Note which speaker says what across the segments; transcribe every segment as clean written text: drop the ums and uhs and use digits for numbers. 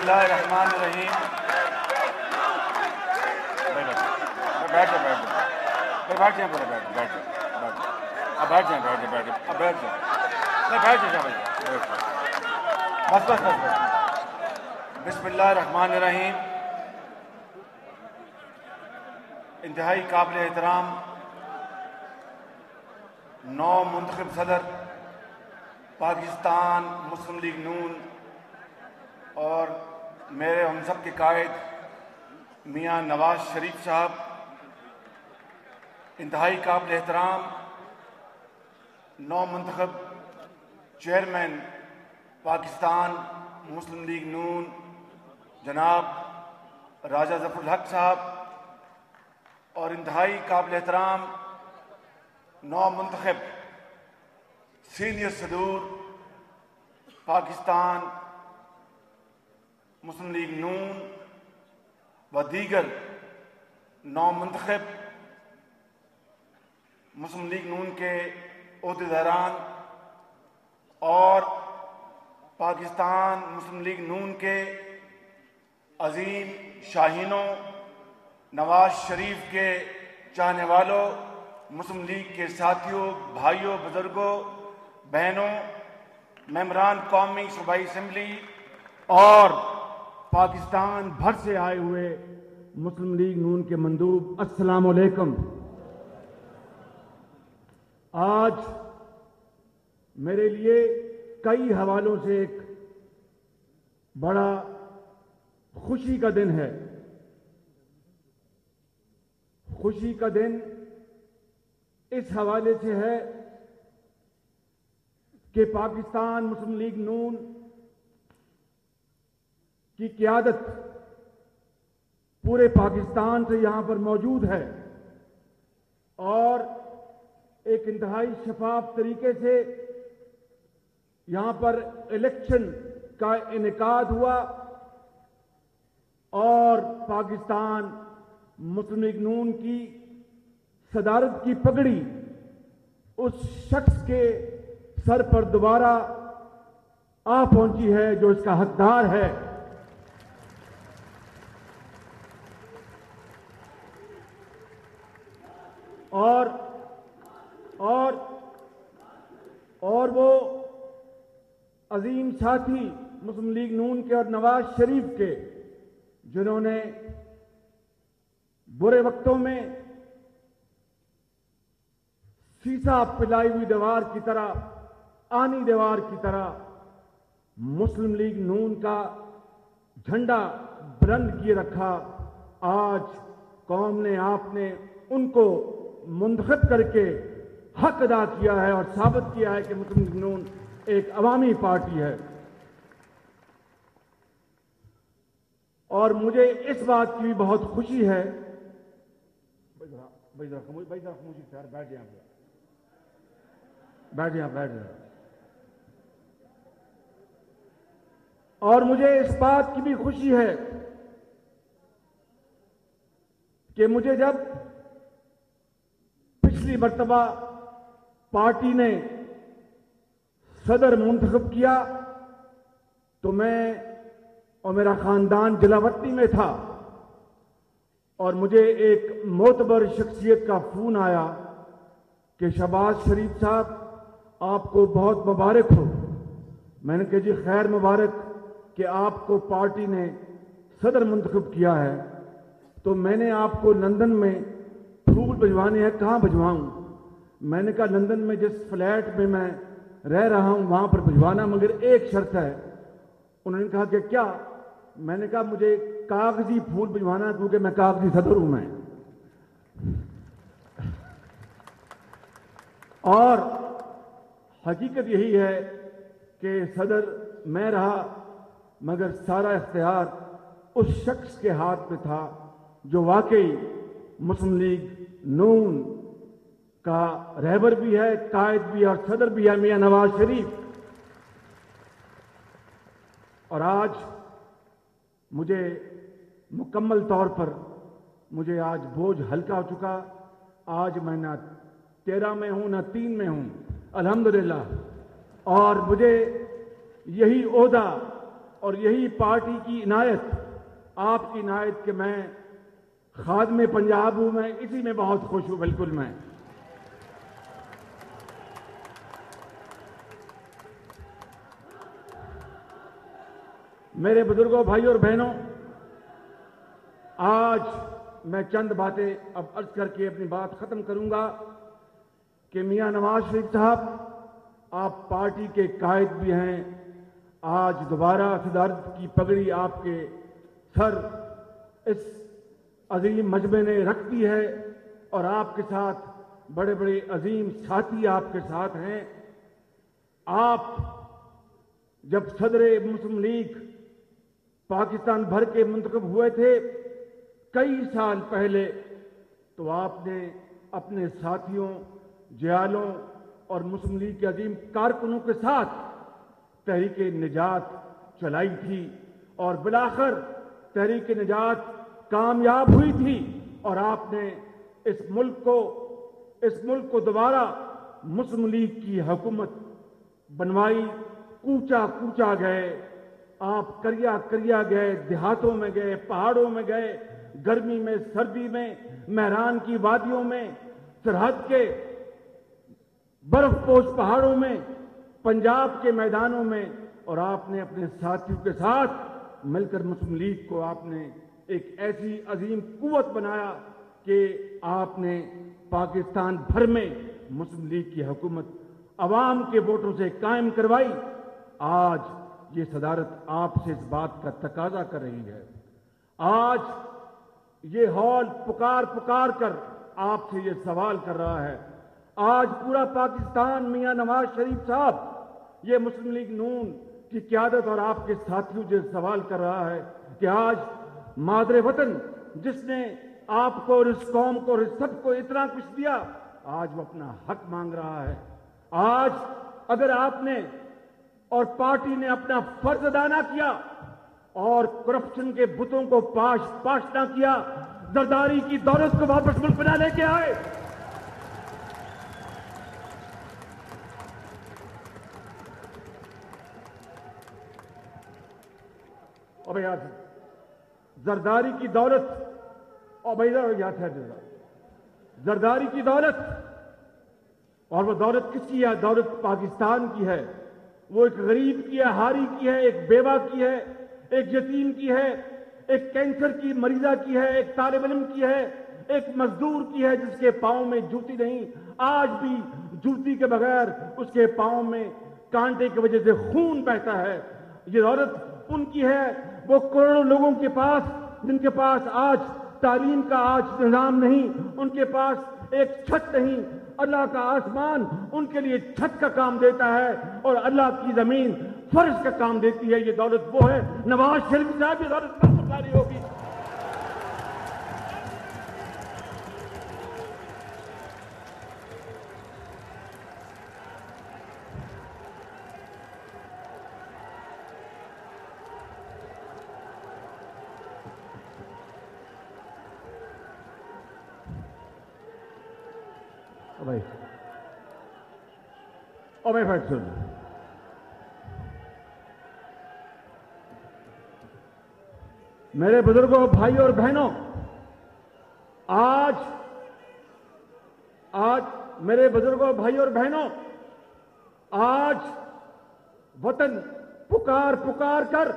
Speaker 1: اللہ الرحمن الرحیم. بیٹھ جائیں بس. بسم اللہ الرحمن الرحیم. انتہائی قابل احترام نو منتخب صدر پاکستان مسلم لیگ نون اور میرے ہم سب کے قائد میاں نواز شریف صاحب، انتہائی قابل احترام نو منتخب چیئرمین پاکستان مسلم لیگ نون جناب راجہ ظفر الحق صاحب، اور انتہائی قابل احترام نو منتخب سینئر صدور پاکستان مسلم لیگ نون و دیگر نو منتخب مسلم لیگ نون کے عہدیداران اور پاکستان مسلم لیگ نون کے عظیم شاہینوں، نواز شریف کے چاہنے والوں، مسلم لیگ کے ساتھیوں، بھائیوں، بزرگوں، بہنوں، ممبران قومی صوبائی اسمبلی اور پاکستان بھر سے آئے ہوئے مسلم لیگ نون کے مندوب، السلام علیکم. آج میرے لیے کئی حوالوں سے ایک بڑا خوشی کا دن ہے. خوشی کا دن اس حوالے سے ہے کہ پاکستان مسلم لیگ نون کی قیادت پورے پاکستان سے یہاں پر موجود ہے اور ایک انتہائی شفاف طریقے سے یہاں پر الیکشن کا انعقاد ہوا اور پاکستان مسلم لیگ نون کی صدارت کی پگڑی اس شخص کے سر پر دوبارہ آ پہنچی ہے جو اس کا حقدار ہے. اور وہ عظیم ساتھی مسلم لیگ نون کے اور نواز شریف کے، جنہوں نے برے وقتوں میں سیسا پلائی ہوئی دیوار کی طرح، آنی دیوار کی طرح مسلم لیگ نون کا جھنڈا بلند کیے رکھا. آج قوم نے، آپ نے ان کو منتخب کر کے حق ادا کیا ہے اور ثابت کیا ہے کہ مسلم لیگ نون ایک عوامی پارٹی ہے. اور مجھے اس بات کی بھی بہت خوشی ہے. بیٹھ جائیں. اور مجھے اس بات کی بھی خوشی ہے کہ مجھے جب پچھلی مرتبہ پارٹی نے صدر منتخب کیا تو میں اور میرا خاندان جلاوطنی میں تھا اور مجھے ایک معتبر شخصیت کا فون آیا کہ شہباز شریف صاحب آپ کو بہت مبارک ہو. میں نے کہا جی خیر مبارک کہ آپ کو پارٹی نے صدر منتخب کیا ہے. تو میں نے آپ کو لندن میں پھول بھجوانے ہیں، کہاں بھجواؤں؟ میں نے کہا لندن میں جس فلیٹ میں میں رہ رہا ہوں وہاں پر بھجوانا، مگر ایک شرط ہے. انہوں نے کہا کہ کیا؟ میں نے کہا مجھے کاغذی پھول بھجوانا کیونکہ میں کاغذی صدر ہوں میں. اور حقیقت یہی ہے کہ صدر میں رہا مگر سارا اختیار اس شخص کے ہاتھ میں تھا جو واقعی مسلم لیگ نون کا رہبر بھی ہے، قائد بھی ہے اور صدر بھی ہے، میاں نواز شریف. اور آج مجھے مکمل طور پر مجھے آج بوجھ ہلکا ہو چکا. آج میں نہ 13 میں ہوں نہ 3 میں ہوں الحمدللہ. اور مجھے یہی عہدہ اور یہی پارٹی کی عنایت، آپ کی عنایت کہ میں خادم پنجاب ہوں، میں اسی میں بہت خوش ہوں. بالکل میں میرے بزرگوں، بھائیوں اور بہنوں، آج میں چند باتیں اب عرض کر کے اپنی بات ختم کروں گا کہ میاں نواز شریف صاحب، آپ پارٹی کے قائد بھی ہیں. آج دوبارہ صدارت کی پگڑی آپ کے سر اس عظیم مجمع نے رکھ دی ہے اور آپ کے ساتھ بڑے بڑے عظیم ساتھی آپ کے ساتھ ہیں. آپ جب صدر مسلم لیگ پاکستان بھر کے منتخب ہوئے تھے کئی سال پہلے، تو آپ نے اپنے ساتھیوں، جیالوں اور مسلم لیگ کے عظیم کارکنوں کے ساتھ تحریک نجات چلائی تھی اور بالآخر تحریک نجات کامیاب ہوئی تھی اور آپ نے اس ملک کو دوبارہ مسلم لیگ کی حکومت بنوائی. کوچا کوچا گئے آپ، کریا کریا گئے، دیہاتوں میں گئے، پہاڑوں میں گئے، گرمی میں، سردی میں، میران کی وادیوں میں، سرحد کے برف پوش پہاڑوں میں، پنجاب کے میدانوں میں، اور آپ نے اپنے ساتھیوں کے ساتھ مل کر مسلم لیگ کو آپ نے ایک ایسی عظیم قوت بنایا کہ آپ نے پاکستان بھر میں مسلم لیگ کی حکومت عوام کے ووٹوں سے قائم کروائی. آج یہ صدارت آپ سے اس بات کا تقاضا کر رہی ہے. آج یہ ہال پکار پکار کر آپ سے یہ سوال کر رہا ہے. آج پورا پاکستان میاں نواز شریف صاحب، یہ مسلم لیگ نون کی قیادت اور آپ کے ساتھیوں سے سوال کر رہا ہے کہ آج مادر وطن جس نے آپ کو اور اس قوم کو اور اس سب کو اتنا کچھ دیا، آج وہ اپنا حق مانگ رہا ہے. آج اگر آپ نے اور پارٹی نے اپنا فرض ادا نہ کیا اور کرپشن کے بتوں کو پاش نہ کیا، زرداری کی دولت کو واپس ملک بنا لے کے آئے، اور یاد ہے زرداری کی دولت، اور بھائی یاد ہے زرداری کی دولت، اور وہ دولت کس کی ہے؟ دولت پاکستان کی ہے. وہ ایک غریب کی ہے، ہاری کی ہے، ایک بیوہ کی ہے، ایک یتیم کی ہے، ایک کینسر کی مریضہ کی ہے، ایک طالب علم کی ہے، ایک مزدور کی ہے جس کے پاؤں میں جوتی نہیں، آج بھی جوتی کے بغیر اس کے پاؤں میں کانٹے کی وجہ سے خون بہتا ہے. یہ دولت ان کی ہے. وہ کروڑوں لوگوں کے پاس جن کے پاس آج تعلیم کا آج نظام نہیں، ان کے پاس ایک چھت نہیں. اللہ کا آسمان ان کے لیے چھت کا کام دیتا ہے اور اللہ کی زمین فرش کا کام دیتی ہے. یہ دولت وہ ہے. نواز شریف صاحب یہ دولت کب سرکاری ہوگی؟ بھائی اور میں فیصل سن، میرے بزرگوں، بھائیوں اور بہنوں، آج میرے بزرگوں، بھائیوں اور بہنوں، آج وطن پکار پکار کر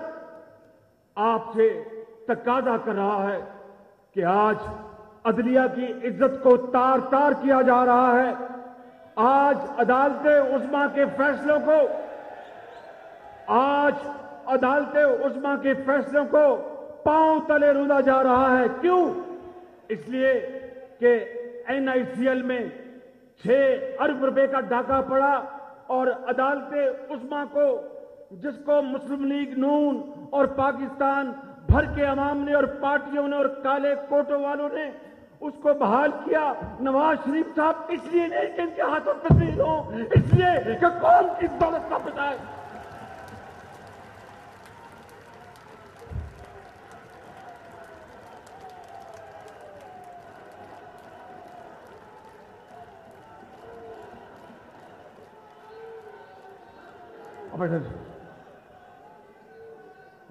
Speaker 1: آپ سے تقاضا کر رہا ہے کہ آج عدلیہ کی عزت کو تار تار کیا جا رہا ہے. آج عدالت عظمیٰ کے فیصلوں کو، آج عدالت عظمیٰ کے فیصلوں کو پاؤں تلے رودا جا رہا ہے. کیوں؟ اس لیے کہ NICL میں 6 ارب روپے کا ڈاکہ پڑا اور عدالت عظمیٰ کو، جس کو مسلم لیگ نون اور پاکستان بھر کے عوام نے اور پارٹیوں نے اور کالے کوٹوں والوں نے اس کو بحال کیا. نواز شریف صاحب اس لیے نہیں کہ ان کے ہاتھوں تسلیم ہو، اس لیے کہ قوم کی دولت کا پتہ ہے.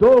Speaker 1: 2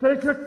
Speaker 1: 63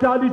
Speaker 1: 40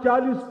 Speaker 1: 40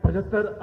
Speaker 1: 75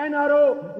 Speaker 1: NRO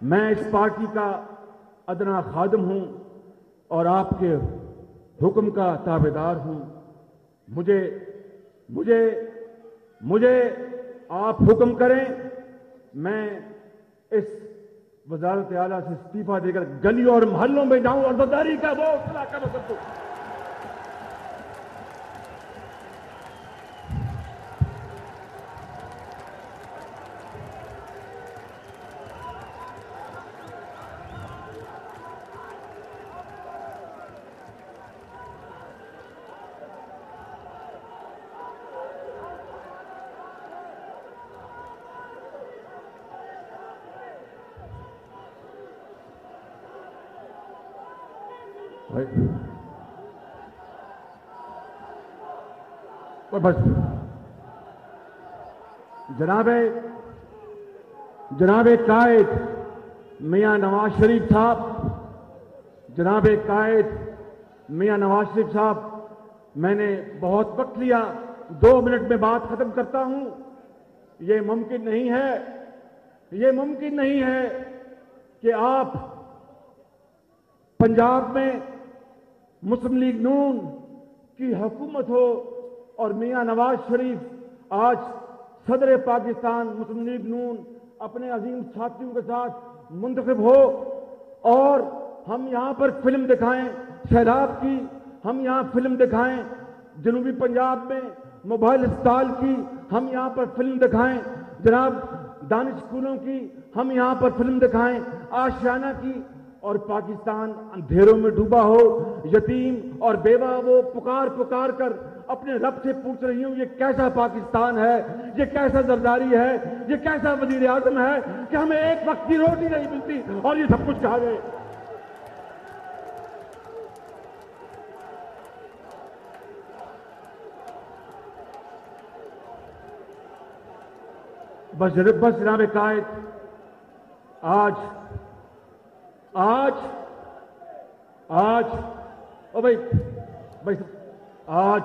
Speaker 1: میں اس پارٹی کا ادنا خادم ہوں اور آپ کے حکم کا تابعدار ہوں. مجھے مجھے مجھے آپ حکم کریں، میں اس وزارت اعلیٰ سے استعفیٰ دے کر گلیوں اور محلوں میں جاؤں اور زرداری کا وہ علاقہ میں سب کو. بس جناب قائد میاں نواز شریف صاحب، جناب قائد میاں نواز شریف صاحب، میں نے بہت وقت لیا، 2 منٹ میں بات ختم کرتا ہوں. یہ ممکن نہیں ہے کہ آپ پنجاب میں مسلم لیگ نون کی حکومت ہو اور میاں نواز شریف آج صدر پاکستان مسلم لیگ نون اپنے عظیم ساتھیوں کے ساتھ منتخب ہو اور ہم یہاں پر فلم دکھائیں سیلاب کی، ہم یہاں فلم دکھائیں جنوبی پنجاب میں موبائل اسپتال کی، ہم یہاں پر فلم دکھائیں جناب دانش اسکولوں کی، ہم یہاں پر فلم دکھائیں آشیانہ کی، اور پاکستان اندھیروں میں ڈوبا ہو، یتیم اور بیوہ وہ پکار کر اپنے رب سے پوچھ رہی ہوں، یہ کیسا پاکستان ہے، یہ کیسا زرداری ہے، یہ کیسا وزیر اعظم ہے کہ ہمیں ایک وقت کی روٹی نہیں ملتی اور یہ سب کچھ کھا گئے. بس جناب قائد، آج او بھائی آج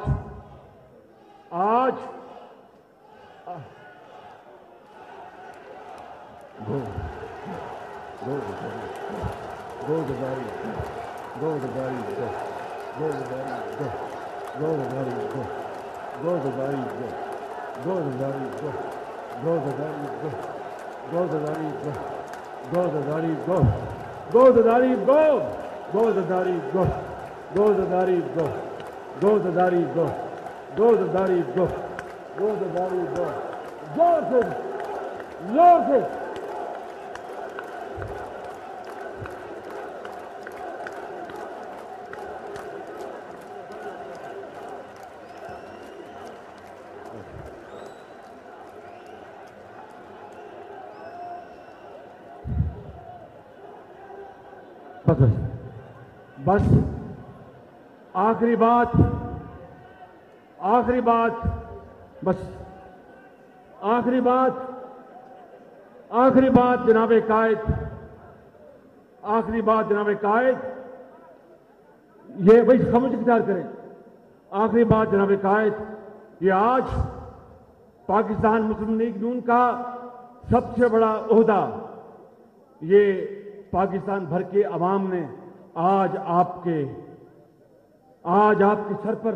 Speaker 1: بس آخری بات جناب قائد، یہ بھائی سمجھ اختیار کریں. آخری بات جناب قائد، یہ آج پاکستان مسلم لیگ نون کا سب سے بڑا عہدہ یہ پاکستان بھر کے عوام نے آج آپ کے سر پر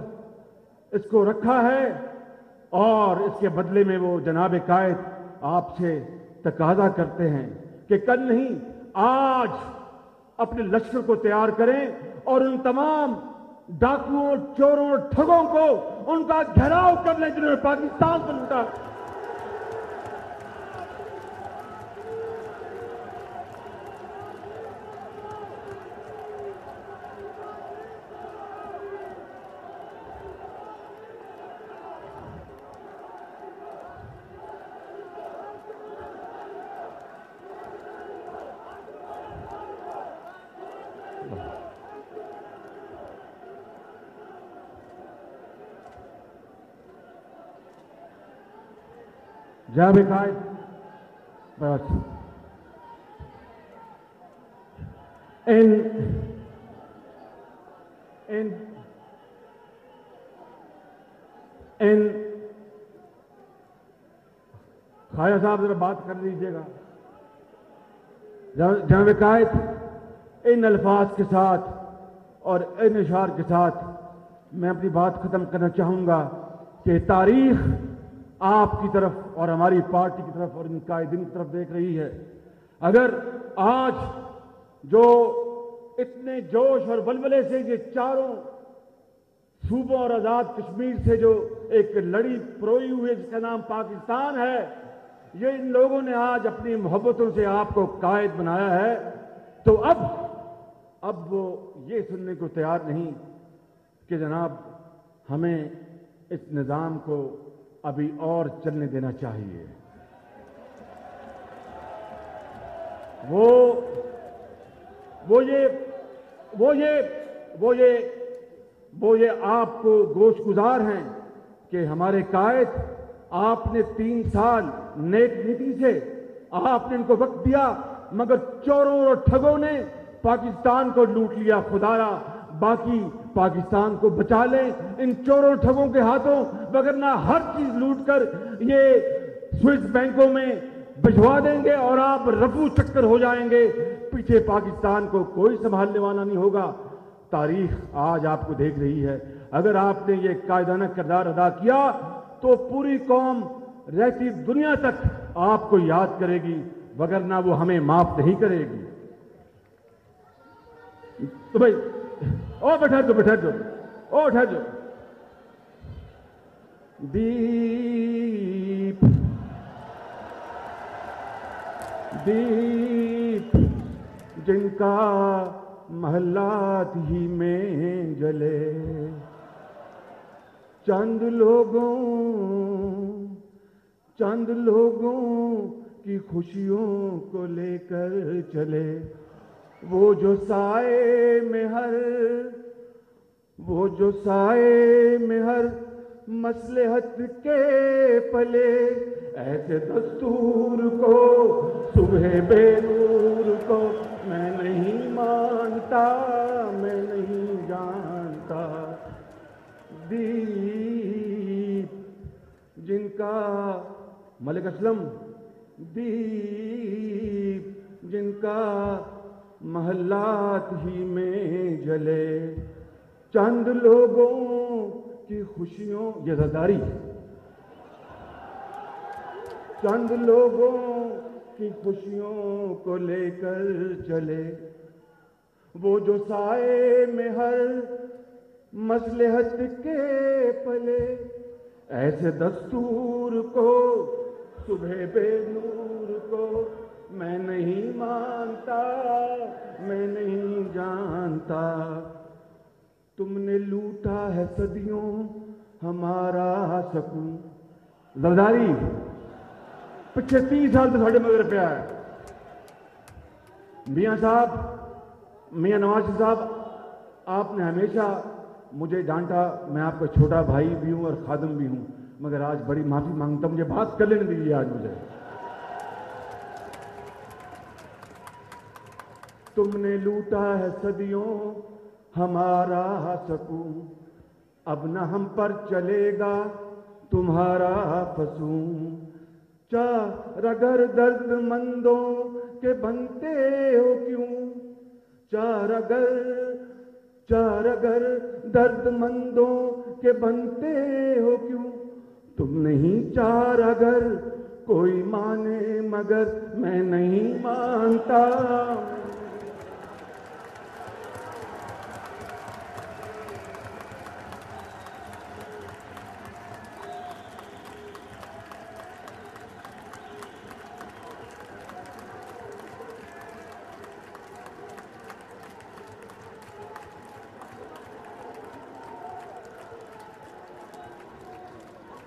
Speaker 1: اس کو رکھا ہے، اور اس کے بدلے میں وہ جناب قائد آپ سے تقاضا کرتے ہیں کہ کل نہیں آج اپنے لشکر کو تیار کریں اور ان تمام ڈاکوؤں، چوروں، ٹھگوں کو ان کا گھیراؤ کر لیں جنہوں نے پاکستان پر لوٹا. جناب قائد، بس خواجہ صاحب ذرا بات کر لیجیے گا. جناب قائد، ان الفاظ کے ساتھ اور ان اشعار کے ساتھ میں اپنی بات ختم کرنا چاہوں گا کہ تاریخ آپ کی طرف اور ہماری پارٹی کی طرف اور ان قائدین کی طرف دیکھ رہی ہے۔ اگر آج جو اتنے جوش اور ولولے سے یہ چاروں صوبوں اور آزاد کشمیر سے جو ایک لڑی پروئی ہوئی جس کا نام پاکستان ہے، یہ ان لوگوں نے آج اپنی محبتوں سے آپ کو قائد بنایا ہے، تو اب وہ یہ سننے کو تیار نہیں کہ جناب ہمیں اس نظام کو ابھی اور چلنے دینا چاہیے۔ وہ یہ آپ کو گوش گزار ہیں کہ ہمارے قائد، آپ نے 3 سال نیک نیتی سے آپ نے ان کو وقت دیا، مگر چوروں اور ٹھگوں نے پاکستان کو لوٹ لیا۔ خدایا باقی پاکستان کو بچا لیں ان چوروں ٹھگوں کے ہاتھوں، وگرنہ ہر چیز لوٹ کر یہ سوئس بینکوں میں بھجوا دیں گے اور آپ رفو چکر ہو جائیں گے، پیچھے پاکستان کو کوئی سنبھالنے والا نہیں ہوگا۔ تاریخ آج آپ کو دیکھ رہی ہے، اگر آپ نے یہ قائدانہ کردار ادا کیا تو پوری قوم رہتی دنیا تک آپ کو یاد کرے گی، وگرنہ وہ ہمیں معاف نہیں کرے گی۔ تو بھائی بیٹھا جو دیپ جن کا محلات ہی میں جلے، چند لوگوں کی خوشیوں کو لے کر چلے، وہ جو سائے میں ہر مصلحت کے پلے، ایسے دستور کو صبح بے نور کو میں نہیں مانتا، میں نہیں جانتا۔ دیپ جن کا ملک اسلم، دیپ جن کا محلات ہی میں جلے، چند لوگوں کی خوشیوں، یہ زرداری، چند لوگوں کی خوشیوں کو لے کر چلے، وہ جو سائے میں ہر مصلحت کے پلے، ایسے دستور کو صبح بے نور کو میں نہیں مانتا، میں نہیں جانتا۔ تم نے لوٹا ہے صدیوں ہمارا سکون، زرداری پچھلے 30 سال سے ساڑھے مگر پہ ہے۔ میاں نواز شریف صاحب، آپ نے ہمیشہ مجھے ڈانٹا، میں آپ کا چھوٹا بھائی بھی ہوں اور خادم بھی ہوں، مگر آج بڑی معافی مانگتا ہوں، مجھے بات کر لینے دیجیے آج مجھے۔ تم نے لوٹا ہے صدیوں ہمارا سکون، اب نہ ہم پر چلے گا تمہارا فسون، چار اگر درد مندوں کے بنتے ہو کیوں، چار اگر درد مندوں کے بنتے ہو کیوں، تم نہیں چار اگر کوئی مانے مگر میں نہیں مانتا۔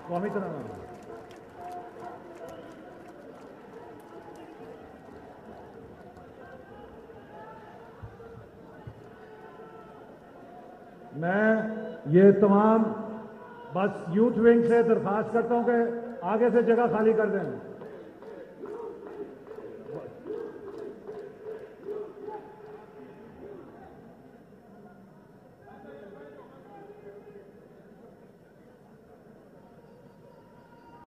Speaker 1: قومی ترانہ میں یہ تمام بس یوتھ ونگ سے درخواست کرتا ہوں کہ آگے سے جگہ خالی کر دیں۔